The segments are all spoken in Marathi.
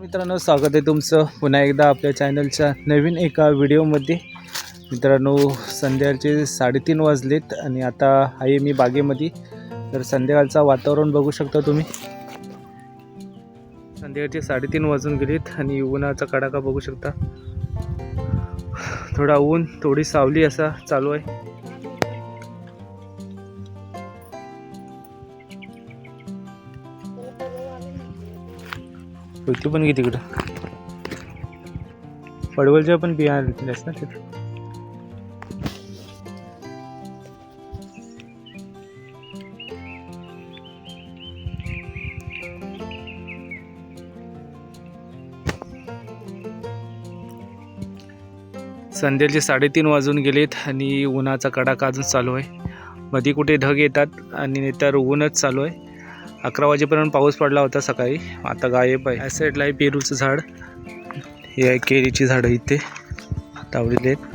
मित्रांनो, स्वागत आहे तुमचं पुन्हा एकदा आपल्या चॅनलच्या नवीन एका व्हिडिओमध्ये। मित्रांनो, संध्याकाळचे 3:30 वाजलेत आणि आता आहे मी बागेमध्ये। तर संध्याकाळचं वातावरण बघू शकता तुम्ही। संध्याकाळचे 3:30 वाजून गेलेत आणि उन्हाचा कडाका बघू शकता। थोडा ऊन थोडी सावली असा चालू आहे। तू पण किती तिकडं पडवलच्या पण बिया आणलेस ना तिथे। संध्याचे 3:30 वाजून गेलेत आणि उन्हाचा कडाका अजून चालू आहे। मध्ये कुठे ढग येतात आणि नंतर ऊनच चालू आहे। 11 वाजेपर्यंत पाऊस पडला होता सकाळी, आता गायब आहे। या साईडला आहे पेरूचं झाड, हे आहे केळीची झाडं इथे लावलेली आहेत।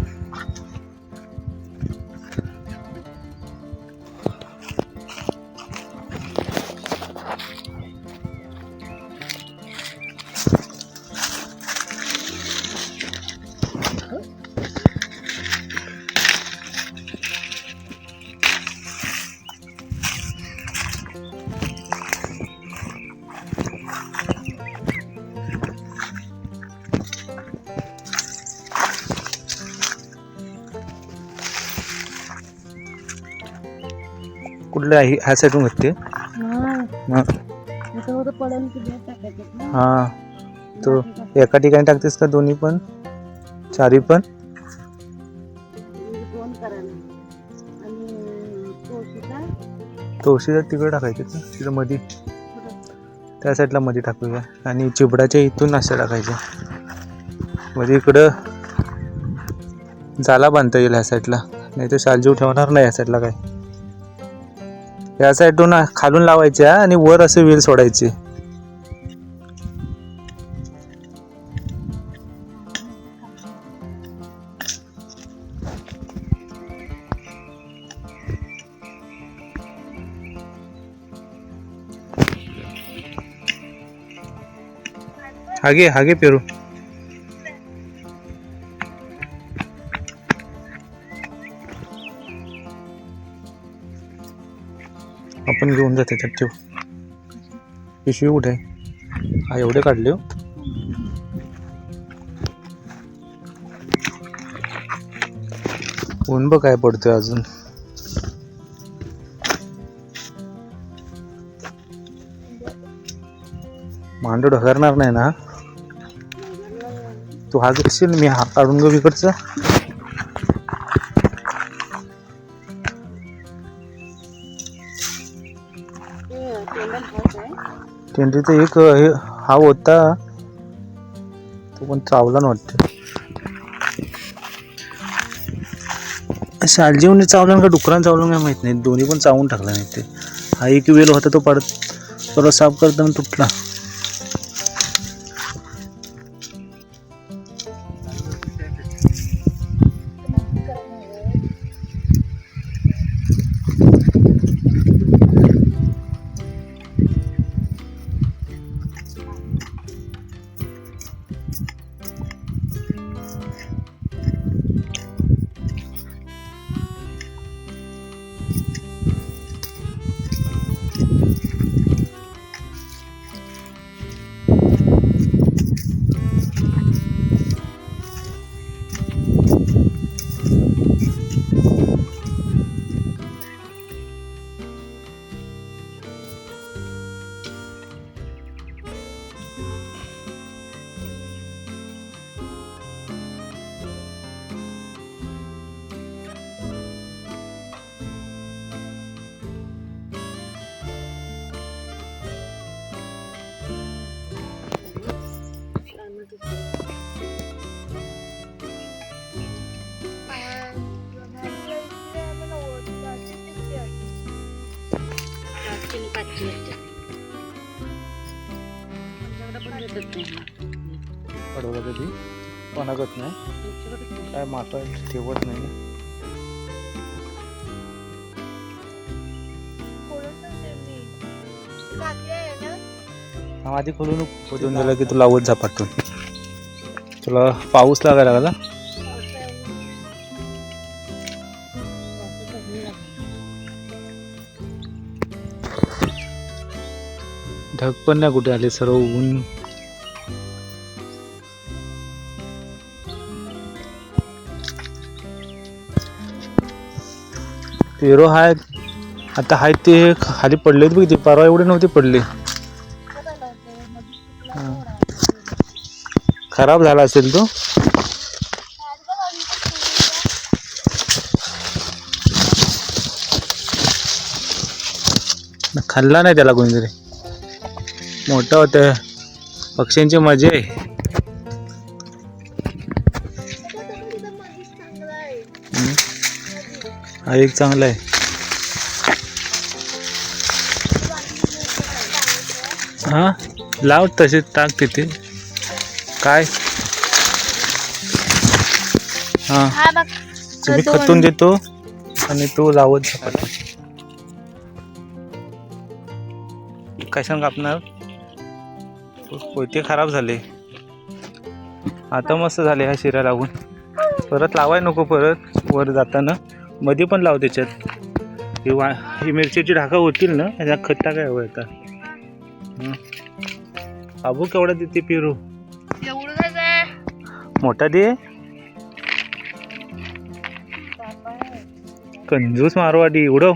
कुठले आहे ह्या साईडून घेते हा। तो एका ठिकाणी टाकतेस का दोन्ही पण, चारी पण? तुळशीला तिकडे टाकायचे का तिथं मध्ये, त्या साईडला मध्ये टाकूया। आणि चिबडाच्या इथून असं टाकायचं मध्ये, इकडं जाला बांधता येईल ह्या साईडला, नाही तर शालजीव ठेवणार नाही ह्या साईडला काय। या साईडून खालून लावायच्या आणि वर असे वेल सोडायचे। हागे हागे पेरू आपण घेऊन जाते त्यात ठेव। पिशवी कुठे आहे? हा, एवढे काढले हो। ऊन बघ काय पडतोय अजून। मांडू ढकरणार नाही ना तू? हा घेशील, मी हा काढून घेऊ इकडचा। टेंडरीचा एक हा होता, तो पण चावला ना वाटतं। शालजीवने चावला का डुकरान चावलं काय माहित नाही, दोन्ही पण चावून टाकला नाही ते। हा एक वेल होता तो परत साफ करताना तुटला। पडवलं कधी कोणागत नाही काय, माता ठेवत नाही ना। आधी खोलून गेलं की तुला आवड झपाटून. तुला पाऊस लागायला लागला. ढग पण नाही कुठे आले, सर्व ऊन. पेरो हाय आता हाय ते खाली पडलेत बघ. ते परवा एवढे नव्हते पडले. खराब झाला असेल तो. खाल्ला नाही त्याला कोणीतरी. मोठा होतं. पक्ष्यांची मजा आहे. हा एक चांगला आहे. हा लाव तसे टाक तिथे. काय हा तुम्ही खतून देतो आणि तो लावत झपाटा. कशाने कापणार. पोते खराब झाले. आता मस्त झाले ह्या शिरा लावून. परत लावाय नको. परत वर जाताना मध्ये पण लाव त्याच्यात. ही मिरचीची ढाका होतील ना. त्याच्या खत टाकाय हवं आता. बाबू केवढा देते पेरू. मोठा दे. कंजूस मारवाडी. एवढं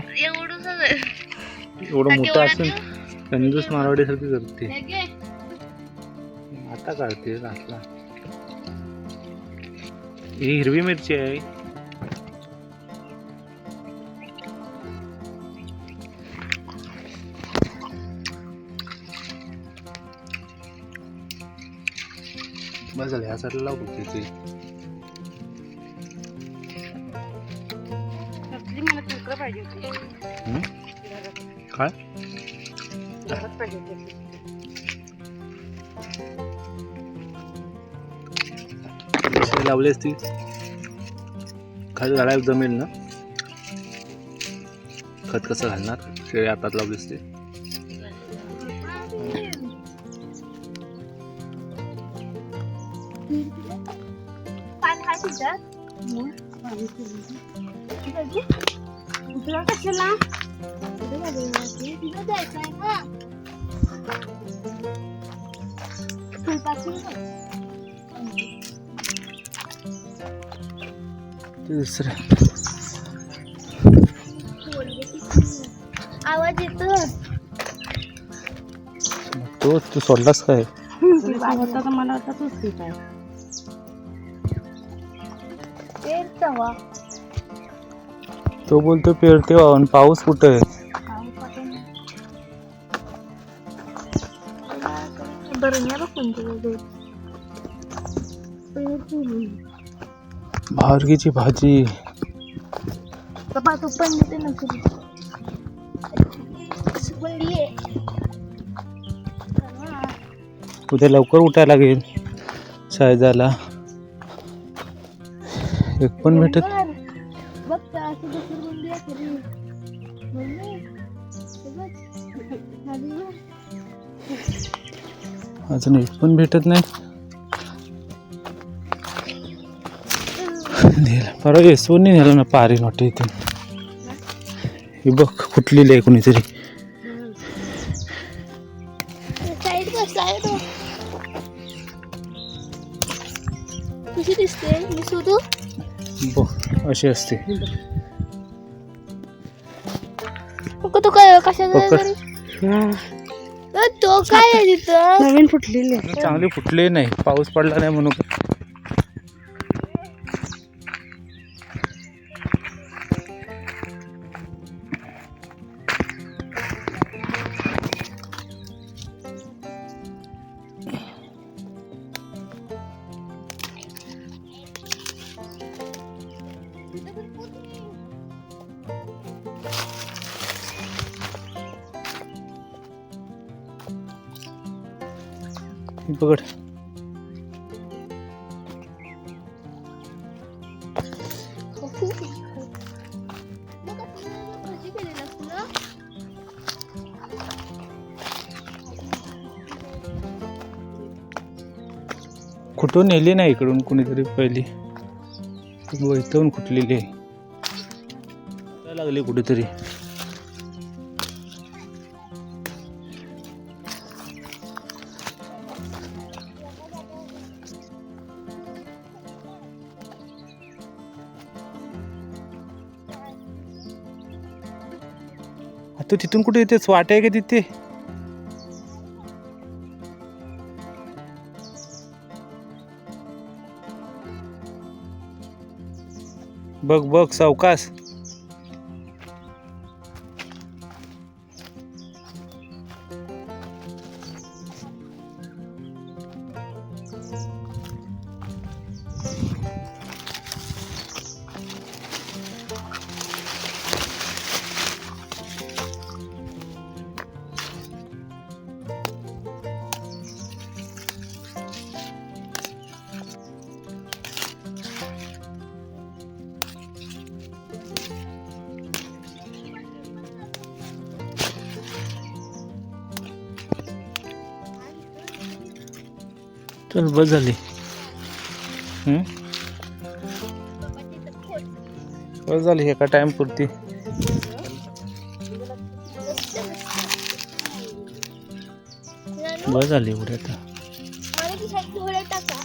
मोठं असून कंजूस मारवाडी सारखी करते. आता काढते असला. ही हिरवी मिरची आहे. बस झालं. ह्या साईडला लावू तिथे. काय लावली असती खाली घालायला जमेल ना. खत कसं घालणार. शेळी हातात लावली असते. दुसरं आवाज येतो. तो तू सोडलास काय. मला वाटतं तूच ठीक आहे. तो बोलतो पेरते वाहून. पाऊस कुठे आहे. भावरकीची भाजी. उद्या लवकर उठायला लागेल शाळेत जायला. एक पण भेटत. अजून एक पण भेटत नाही. परवा येसून नाही नेलं ना पारी नोटे इथून. हे बघ कुठलेली आहे कोणीतरी. कशी दिसते मी शोधू. बघ अशी असते. तो काय कशाचा तो काय आहे तिथं. नवीन फुटलेली. चांगली फुटले नाही. पाऊस पडला नाही म्हणून. पकड. कुठून नेली नाही इकडून कुणीतरी पहिली इथून कुठलेली आहे लागली कुठेतरी. आता तिथून कुठे येते वाट आहे का तिथे? बघ बघ सावकाश. चल बस झाली. बस झाली एका टाइम पुरती. बस झाली एवढे आता. मला ती साईड टाका.